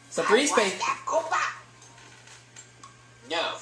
So 3 space. No.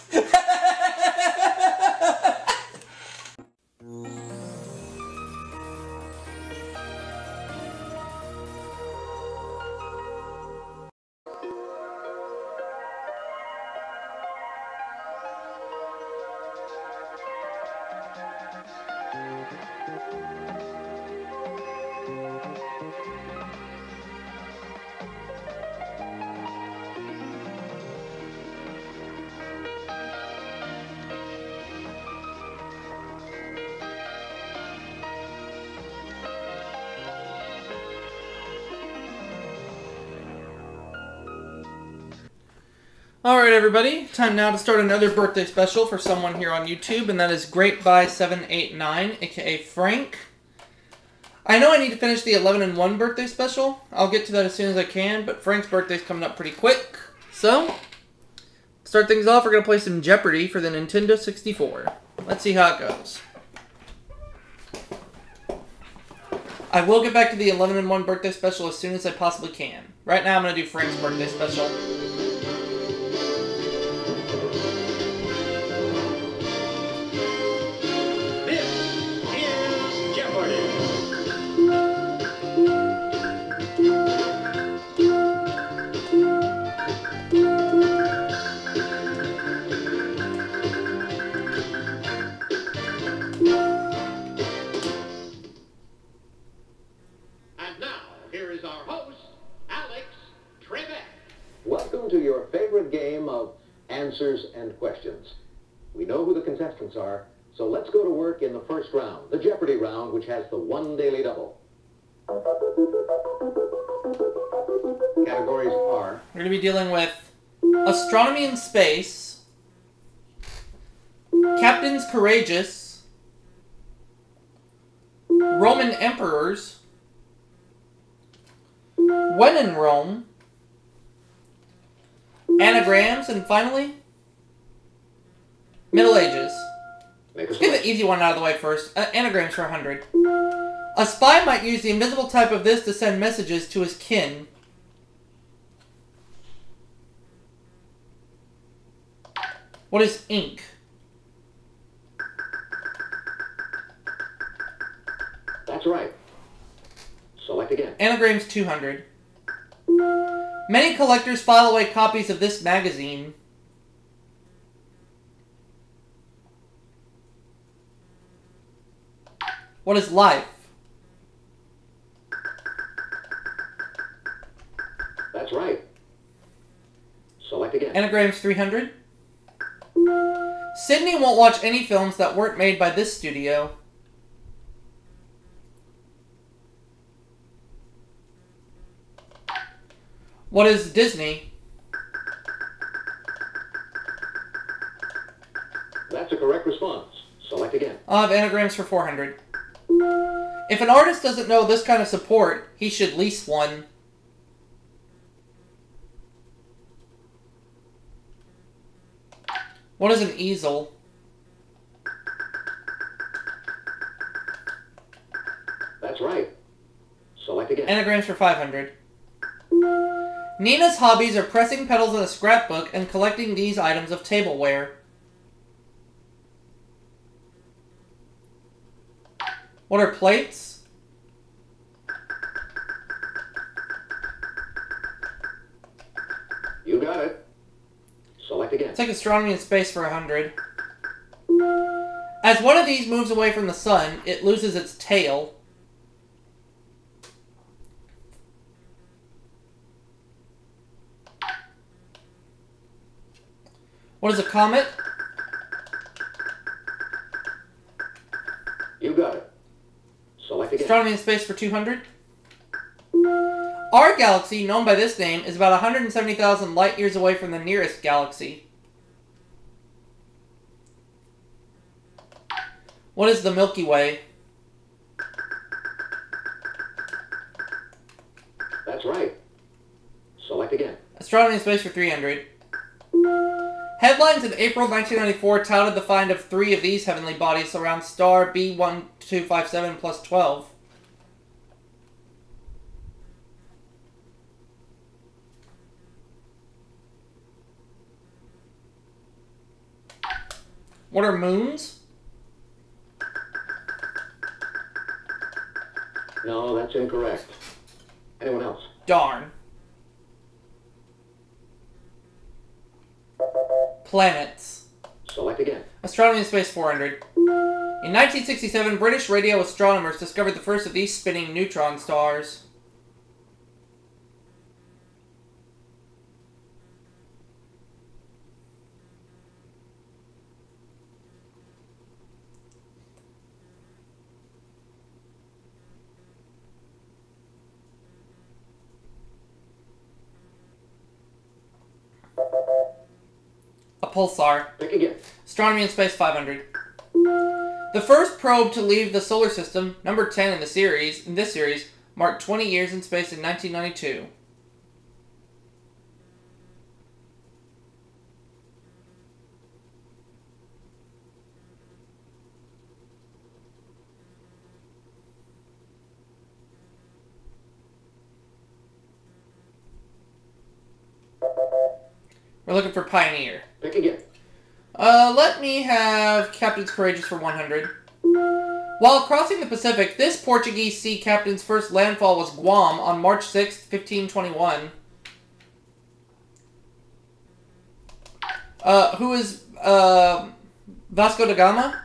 Alright everybody, time now to start another birthday special for someone here on YouTube, and that is grapebuy789, aka Frank. I know I need to finish the 11 and 1 birthday special. I'll get to that as soon as I can, but Frank's birthday's coming up pretty quick. So, to start things off, we're going to play some Jeopardy for the Nintendo 64. Let's see how it goes. I will get back to the 11 and 1 birthday special as soon as I possibly can. Right now I'm going to do Frank's birthday special. Welcome to your favorite game of answers and questions. We know who the contestants are, so let's go to work in the first round, the Jeopardy round, which has the 1 daily double. Categories are... We're going to be dealing with Astronomy and Space, Captains Courageous, Roman Emperors, When in Rome, Anagrams, and finally, Middle Ages. Let's get the easy one out of the way first. Anagrams for 100. A spy might use the invisible type of this to send messages to his kin. What is ink? That's right. Select again. Anagrams 200. Many collectors file away copies of this magazine. What is life? That's right. Select again. Anagrams 300. Sydney won't watch any films that weren't made by this studio. What is Disney? That's a correct response. Select again. I'll have anagrams for 400. If an artist doesn't know this kind of support, he should lease one. What is an easel? That's right. Select again. Anagrams for 500. Nina's hobbies are pressing petals in a scrapbook and collecting these items of tableware. What are plates? You got it. Select again. Take astronomy and space for 100. As one of these moves away from the sun, it loses its tail. What is a comet? You got it. Select again. Astronomy and space for 200. Our galaxy, known by this name, is about 170,000 light years away from the nearest galaxy. What is the Milky Way? That's right. Select again. Astronomy and space for 300. Headlines in April 1994 touted the find of 3 of these heavenly bodies around star B1257 plus 12. What are moons? No, that's incorrect. Anyone else? Darn. Planets. Select again. Astronomy and Space 400. In 1967, British radio astronomers discovered the first of these spinning neutron stars. A pulsar. Pick again. Astronomy and Space 500. The first probe to leave the solar system, number 10 in this series, marked 20 years in space in 1992. We're looking for Pioneer. Pick again. Let me have Captain's Courageous for 100. While crossing the Pacific, this Portuguese sea captain's first landfall was Guam on March 6, 1521. Who is, Vasco da Gama?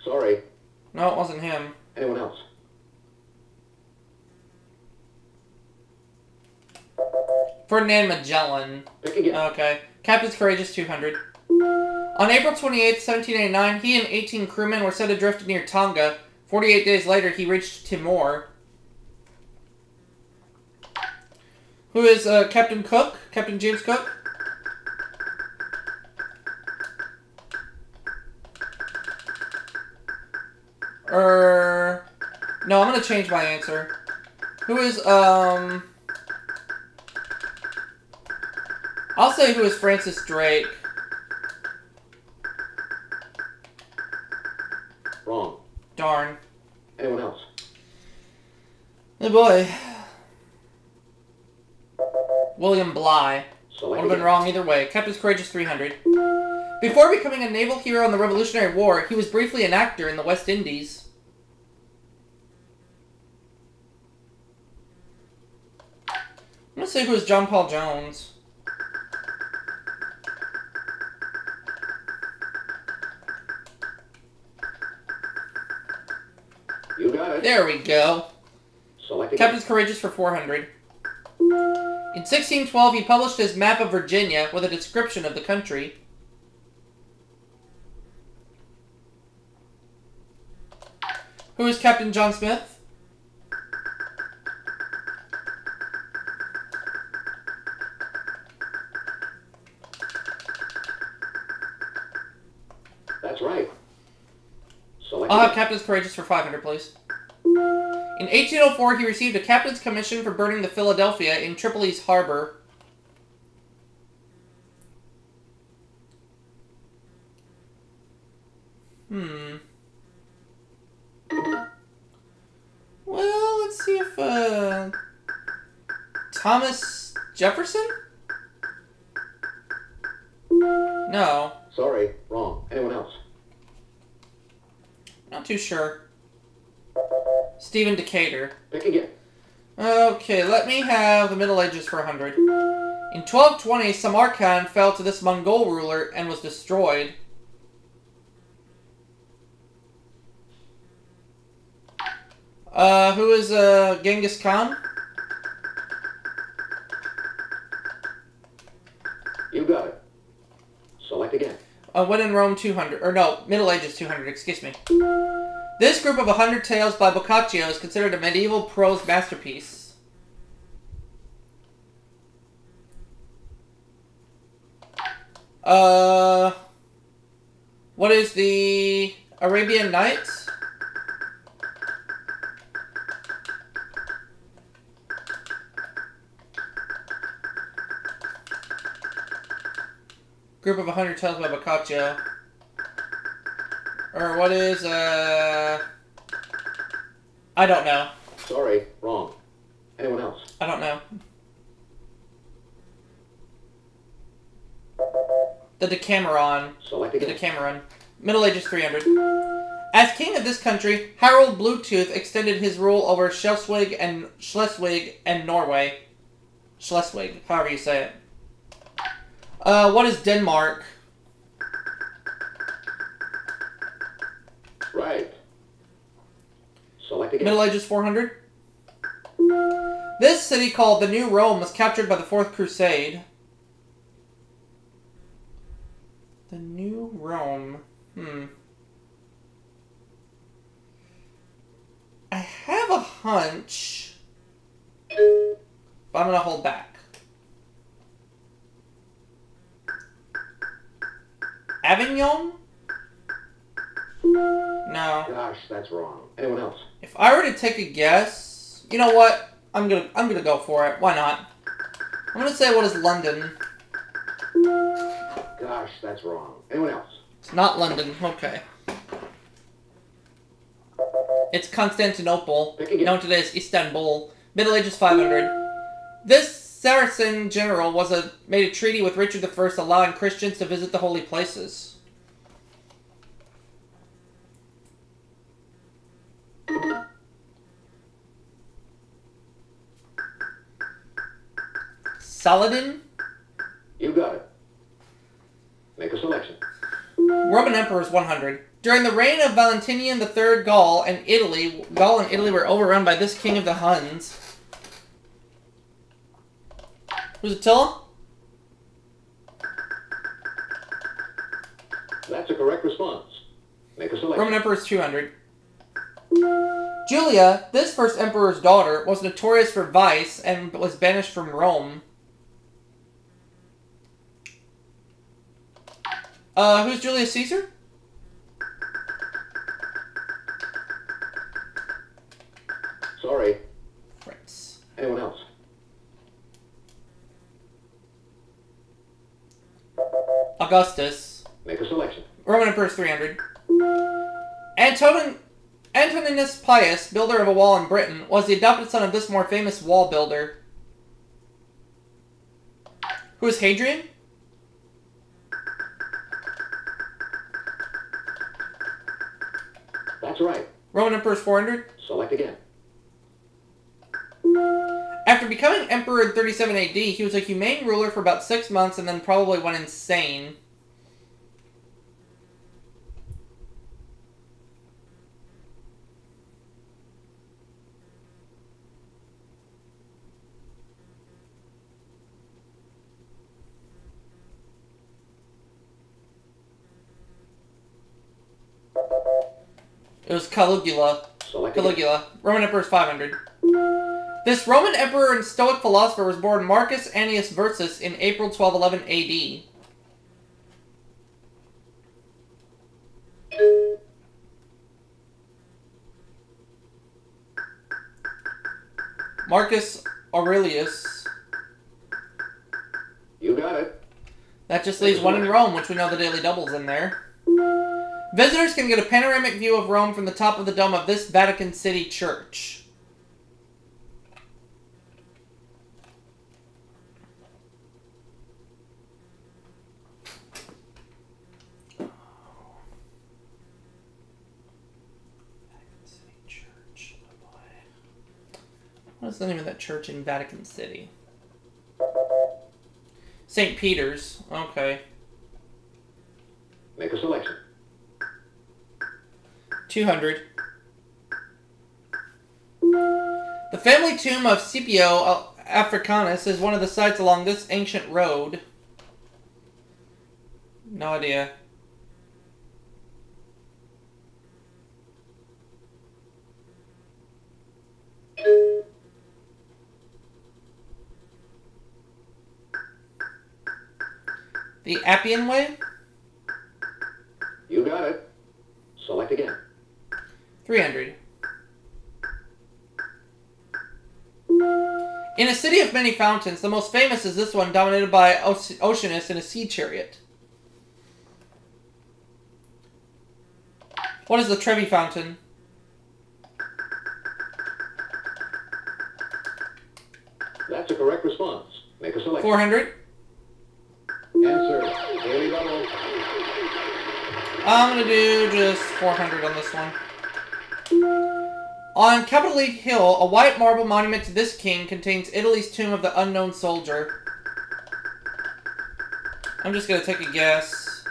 Sorry. No, it wasn't him. Anyone else? Ferdinand Magellan. Pick again. Okay. Captain's Courageous 200. On April 28, 1789, he and 18 crewmen were set adrift near Tonga. 48 days later, he reached Timor. Who is Captain Cook? Captain James Cook? No, I'm going to change my answer. Who is, I'll say who is Francis Drake. Wrong. Darn. Anyone else? Oh boy. William Bligh. Select Would have been again. wrong either way. Captain's Courageous 300. Before becoming a naval hero in the Revolutionary War, he was briefly an actor in the West Indies. I'm going to say who is John Paul Jones. You got it. There we go. Select again. Captain's Courageous for 400. In 1612, he published his map of Virginia with a description of the country. Who is Captain John Smith? That's right. Select I'll have again. Captain's Courageous for 500, please. In 1804, he received a captain's commission for burning the Philadelphia in Tripoli's harbor. Well, let's see if, Thomas Jefferson? No. Sorry. Wrong. Anyone else? Not too sure. Stephen Decatur. Pick again. Okay, let me have the Middle Ages for 100. In 1220, Samarkand fell to this Mongol ruler and was destroyed. Who is, Genghis Khan? You got it. Select again. When in Rome 200. Or no, Middle Ages 200, excuse me. This group of 100 Tales by Boccaccio is considered a medieval prose masterpiece. What is the Arabian Nights? Group of 100 Tales by Boccaccio. Or what is, I don't know. Sorry. Wrong. Anyone else? I don't know. The Decameron. Select The again. Decameron. Middle Ages 300. As king of this country, Harold Bluetooth extended his rule over Schleswig and Norway. Schleswig, however you say it. What is Denmark? Right. Select again. Middle Ages 400. This city, called the New Rome, was captured by the Fourth Crusade. The New Rome. I have a hunch, but I'm going to hold back. Avignon? No. Gosh, that's wrong. Anyone else? If I were to take a guess, you know what? I'm gonna go for it. Why not? I'm gonna say, what is London? Gosh, that's wrong. Anyone else? It's not London. Okay. It's Constantinople. Pick again. Known today as Istanbul. Middle Ages 500. This Saracen general made a treaty with Richard I, allowing Christians to visit the holy places. Saladin? You got it. Make a selection. Roman Emperors 100. During the reign of Valentinian III, Gaul and Italy were overrun by this king of the Huns. Was it Attila? That's a correct response. Make a selection. Roman Emperors 200. Julia, this first emperor's daughter, was notorious for vice and was banished from Rome. Who's Julius Caesar? Sorry. Right. Anyone else? Augustus. Make a selection. Roman Emperors 300. Antoninus Pius, builder of a wall in Britain, was the adopted son of this more famous wall builder. Who is Hadrian? That's right. Roman Emperors 400. Select again. After becoming emperor in 37 AD, he was a humane ruler for about 6 months and then probably went insane. It was Caligula. Select again. Caligula. Roman Emperors 500. This Roman emperor and Stoic philosopher was born Marcus Annius Versus in April 1211 AD. Marcus Aurelius. You got it. That just leaves one in Rome, which we know the Daily Double's in there. Visitors can get a panoramic view of Rome from the top of the dome of this Vatican City church. What is the name of that church in Vatican City? St. Peter's. Okay. Make a selection. 200. The family tomb of Scipio Africanus is one of the sites along this ancient road. No idea. The Appian Way? You got it. Select again. 300. In a city of many fountains, the most famous is this one, dominated by Oceanus in a sea chariot. What is the Trevi Fountain? That's a correct response. Make a selection. 400. Answer Daily double. I'm going to do just 400 on this one. On Capitol Hill, a white marble monument to this king contains Italy's tomb of the unknown soldier. I'm just going to take a guess.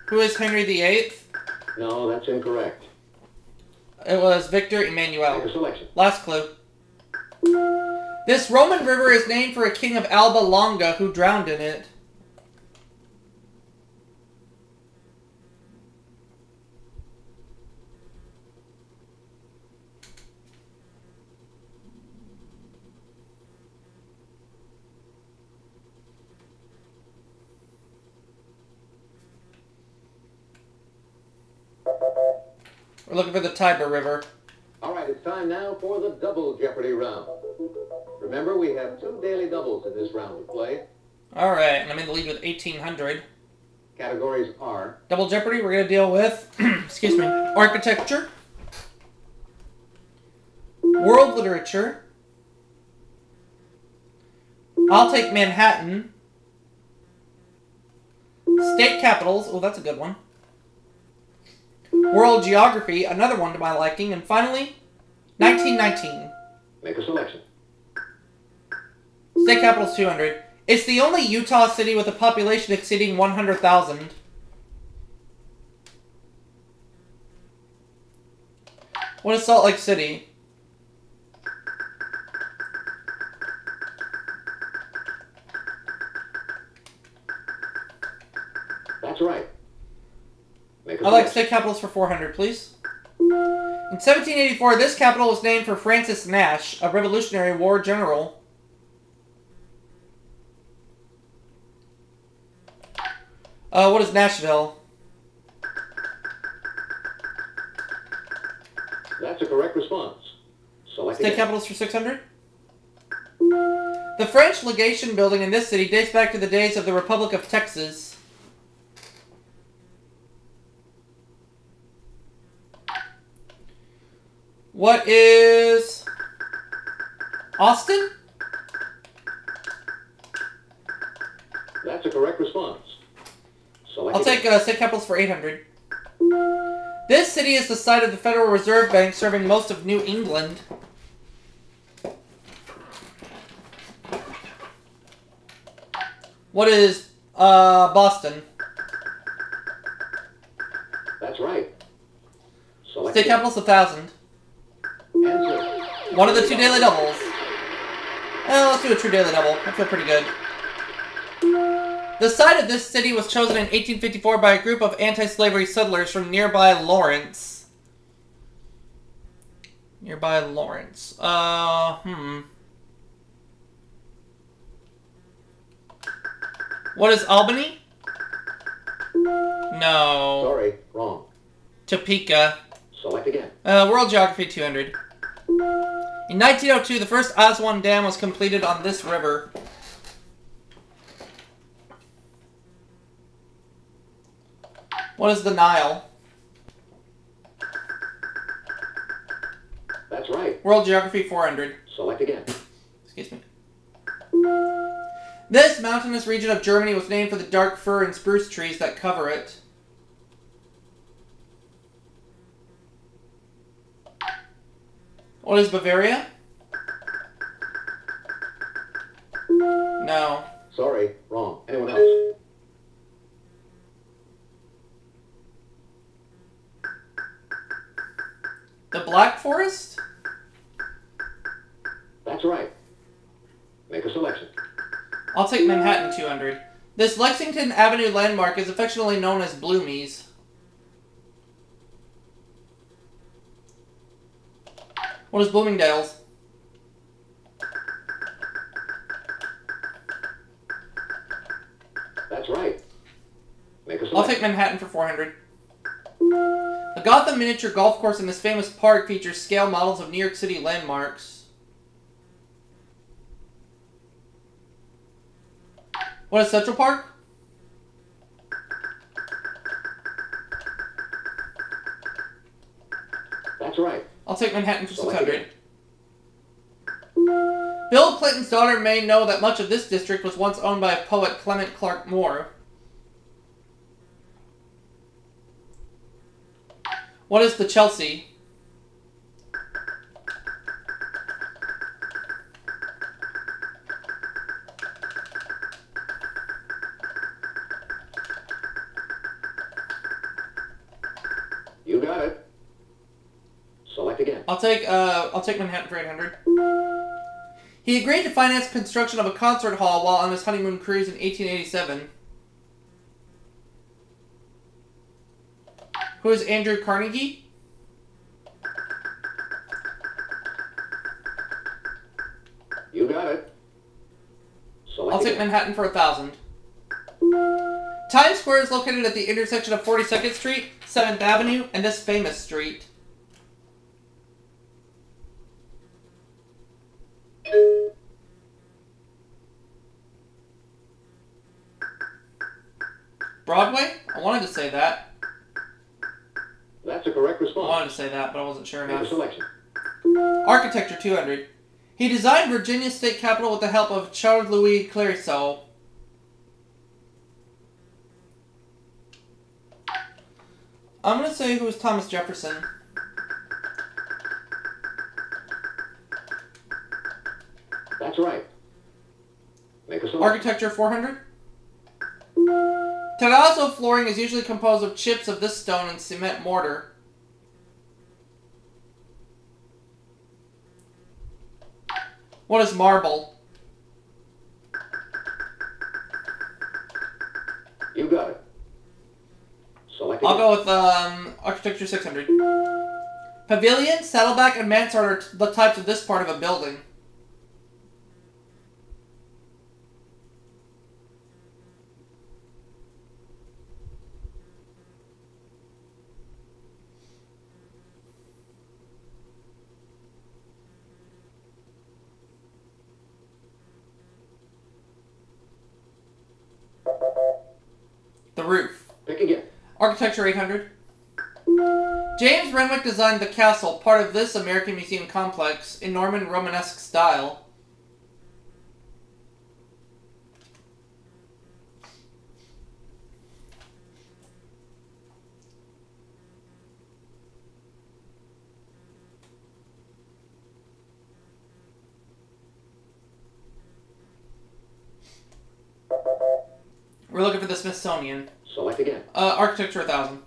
Who is Henry VIII? No, that's incorrect. It was Victor Emmanuel. Make a selection. Last clue. This Roman river is named for a king of Alba Longa who drowned in it. We're looking for the Tiber River. All right, it's time now for the double Jeopardy round. Remember, we have 2 daily doubles in this round to play. All right, and I'm in the lead with 1,800. Categories are... Double Jeopardy, we're going to deal with, excuse me, architecture, world literature, I'll take Manhattan, state capitals, oh, that's a good one, world geography, another one to my liking, and finally, 1919. Make a selection. State capitals 200. It's the only Utah city with a population exceeding 100,000. What is Salt Lake City? That's right. Make a I'd like selection. state capitals for 400, please. In 1784, this capital was named for Francis Nash, a Revolutionary War general. What is Nashville? That's a correct response. Select State again. capitals for 600. The French legation building in this city dates back to the days of the Republic of Texas. What is Austin? That's a correct response. Select I'll take state capitals for 800. This city is the site of the Federal Reserve Bank, serving most of New England. What is Boston? That's right. Select State again. capitals 1,000. Answer. One of the 2 daily doubles. Let's do a true daily double. I feel pretty good. The site of this city was chosen in 1854 by a group of anti-slavery settlers from nearby Lawrence. Nearby Lawrence. What is Albany? No. Sorry, wrong. Topeka. Select again. World Geography 200. In 1902, the first Aswan Dam was completed on this river. What is the Nile? That's right. World Geography 400. Select again. Excuse me. This mountainous region of Germany was named for the dark fir and spruce trees that cover it. What is Bavaria? No. Sorry, wrong. Anyone else? The Black Forest? That's right. Make a selection. I'll take Manhattan 200. This Lexington Avenue landmark is affectionately known as Bloomies. What is Bloomingdale's? That's right. Make a selection. I'll take Manhattan for 400. The Gotham Miniature Golf Course in this famous park features scale models of New York City landmarks. What is Central Park? That's right. I'll take Manhattan for Select 600. Bill Clinton's daughter may know that much of this district was once owned by poet Clement Clark Moore. What is the Chelsea? You got it. Select again. I'll take Manhattan for 800. He agreed to finance construction of a concert hall while on his honeymoon cruise in 1887. Who is Andrew Carnegie? You got it. Select I'll take again. Manhattan for 1,000. Times Square is located at the intersection of 42nd Street, 7th Avenue, and this famous street. Broadway? I wanted to say that. That's a correct I response. wanted to say that, but I wasn't sure Make a enough. selection. Architecture 200. He designed Virginia's state capitol with the help of Charles Louis Clearasil. I'm going to say who was Thomas Jefferson. That's right. Make a selection. Architecture 400. Terrazzo flooring is usually composed of chips of this stone and cement mortar. What is marble? You got it. Select I'll again. go with Architecture 600. Pavilion, saddleback, and mansard are the types of this part of a building. The roof. Pick again. Architecture 800. James Renwick designed the castle, part of this American Museum complex, in Norman Romanesque style. We're looking for the Smithsonian. Select again. Architecture 1000.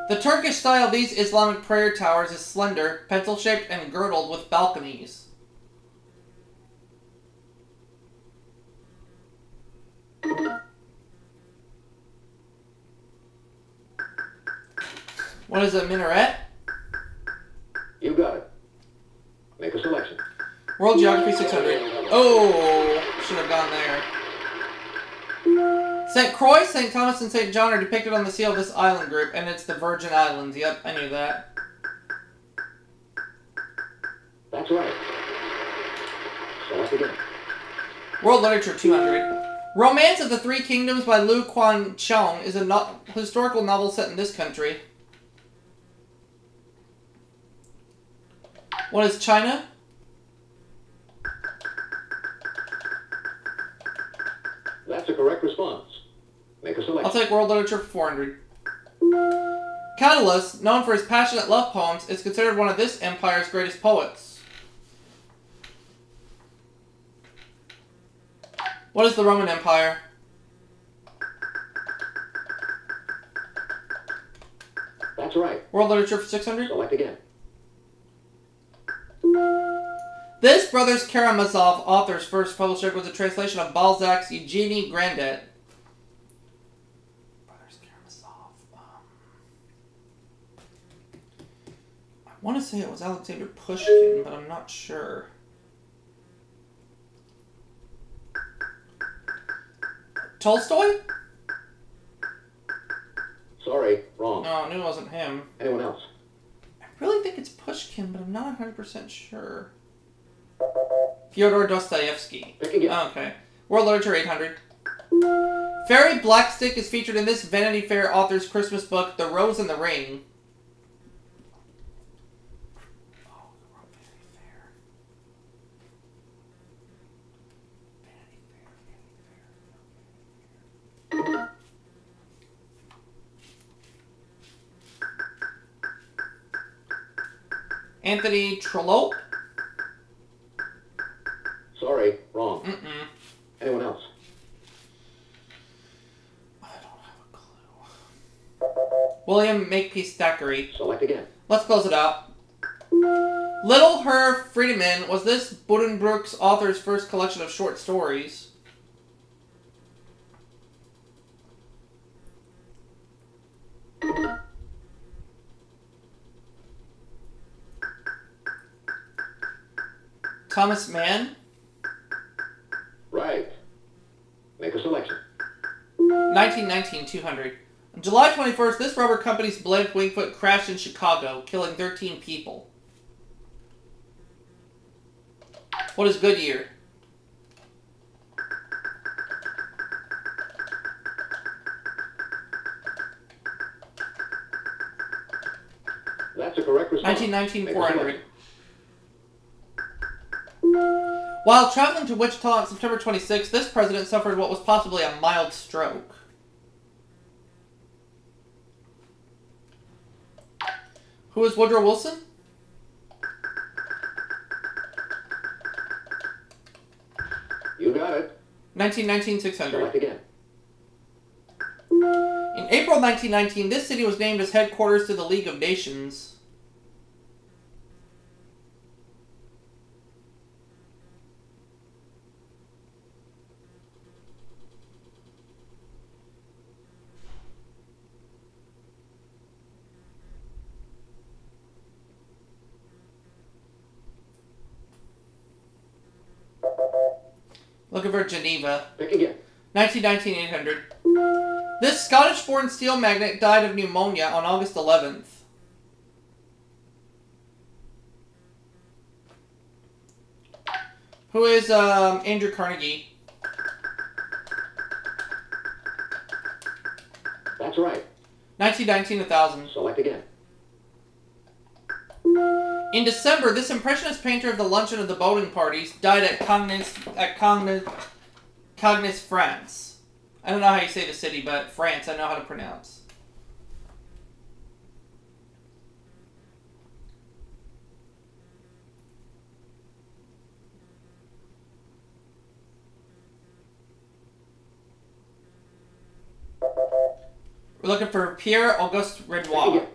The Turkish style of these Islamic prayer towers is slender, pencil-shaped, and girdled with balconies. What is a minaret? You got it. Make a selection. World Geography 600. Oh, should have gone there. St. Croix, St. Thomas, and St. John are depicted on the seal of this island group, and it's the Virgin Islands. Yep, I knew that. That's right. Select again. World Literature 200. Romance of the Three Kingdoms by Liu Quan Chong is a historical novel set in this country. What is China? That's a correct response. Make a selection. I'll take World Literature for 400. Catullus, known for his passionate love poems, is considered one of this empire's greatest poets. What is the Roman Empire? That's right. World Literature for 600. Select again. This Brothers Karamazov author's first published work was a translation of Balzac's Eugenie Grandet. Brothers Karamazov. I want to say it was Alexander Pushkin, but I'm not sure. Tolstoy? Sorry, wrong. No, I knew it wasn't him. Anyone else? I really think it's Pushkin, but I'm not 100% sure. Fyodor Dostoevsky. Pick again. Oh, okay. World Literature 800. Fairy Blackstick is featured in this Vanity Fair author's Christmas book, The Rose and the Ring. Oh, the Vanity Fair. Vanity Fair, Vanity Fair. Anthony Trollope. Sorry, wrong. Mm-mm. Anyone else? I don't have a clue. William Makepeace Thackeray. Select again. Let's close it out. Little Herr Friedemann was this Buddenbrook's author's first collection of short stories. Thomas Mann. Right. Make a selection. 1919, 200. On July 21st, this rubber company's blimp Wingfoot crashed in Chicago, killing 13 people. What is Goodyear? That's a correct response. 1919, Make a 400. selection. While traveling to Wichita on September 26th, this president suffered what was possibly a mild stroke. Who is Woodrow Wilson? You got it. 1919, 600. Select again. In April 1919, this city was named as headquarters to the League of Nations. Looking for Geneva. Pick again. 1919, 800. This Scottish-born steel magnate died of pneumonia on August 11th. Who is Andrew Carnegie? That's right. 1919, 1000. Select again. In December, this impressionist painter of the luncheon of the boating parties died at Cognes, France. I don't know how you say the city, but France, I know how to pronounce. We're looking for Pierre Auguste Renoir.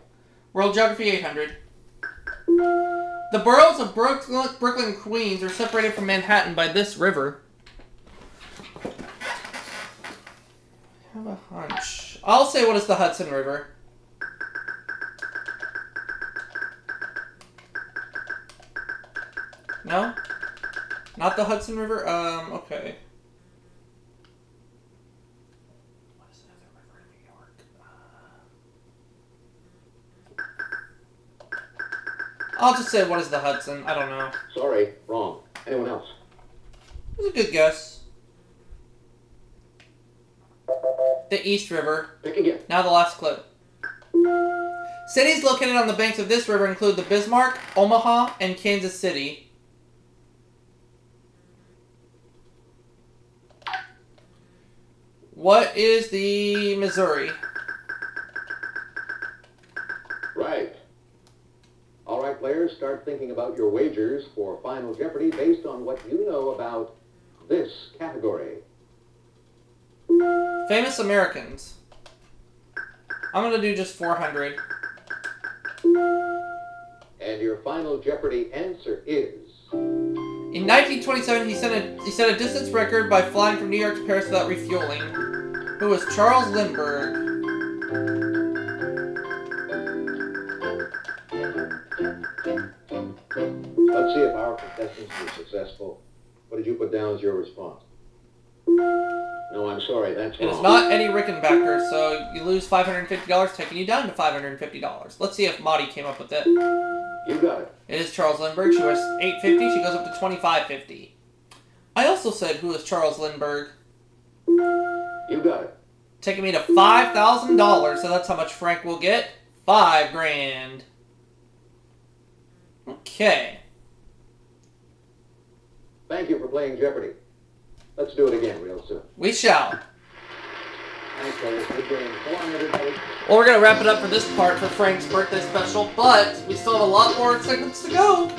World Geography 800. The boroughs of Brooklyn and Queens are separated from Manhattan by this river. I have a hunch. I'll say, what is the Hudson River? No? Not the Hudson River? Okay. What is another river in New York? I'll just say, what is the Hudson? I don't know. Sorry, wrong. Anyone else? It was a good guess. The East River. Pick again. Now the last clue. Cities located on the banks of this river include the Bismarck, Omaha, and Kansas City. What is the Missouri? Right. All right, players, start thinking about your wagers for Final Jeopardy based on what you know about this category. Famous Americans. I'm going to do just 400. And your Final Jeopardy answer is... In 1927, he set a distance record by flying from New York to Paris without refueling. Who was Charles Lindbergh? Let's see if our contestants were successful. What did you put down as your response? No, I'm sorry, that's wrong. It is not Eddie Rickenbacker, so you lose $550, taking you down to $550. Let's see if Maudie came up with it. You got it. It is Charles Lindbergh. She was $850. She goes up to $25.50. I also said, who is Charles Lindbergh? You got it. Taking me to $5,000, so that's how much Frank will get. $5,000. Okay. Thank you for playing Jeopardy. Let's do it again real soon. We shall. Okay, good game. So long, everybody. Well, we're going to wrap it up for this part for Frank's birthday special, but we still have a lot more segments to go.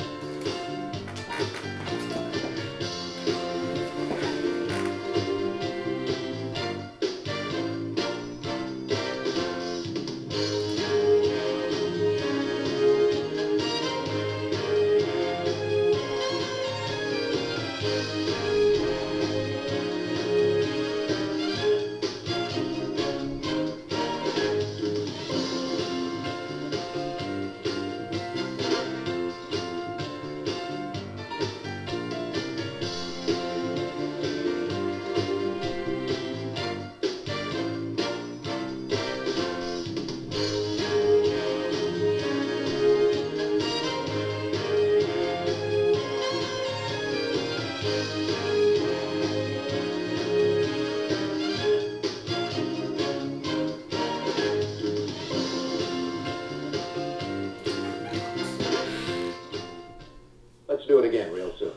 Let's do it again real soon.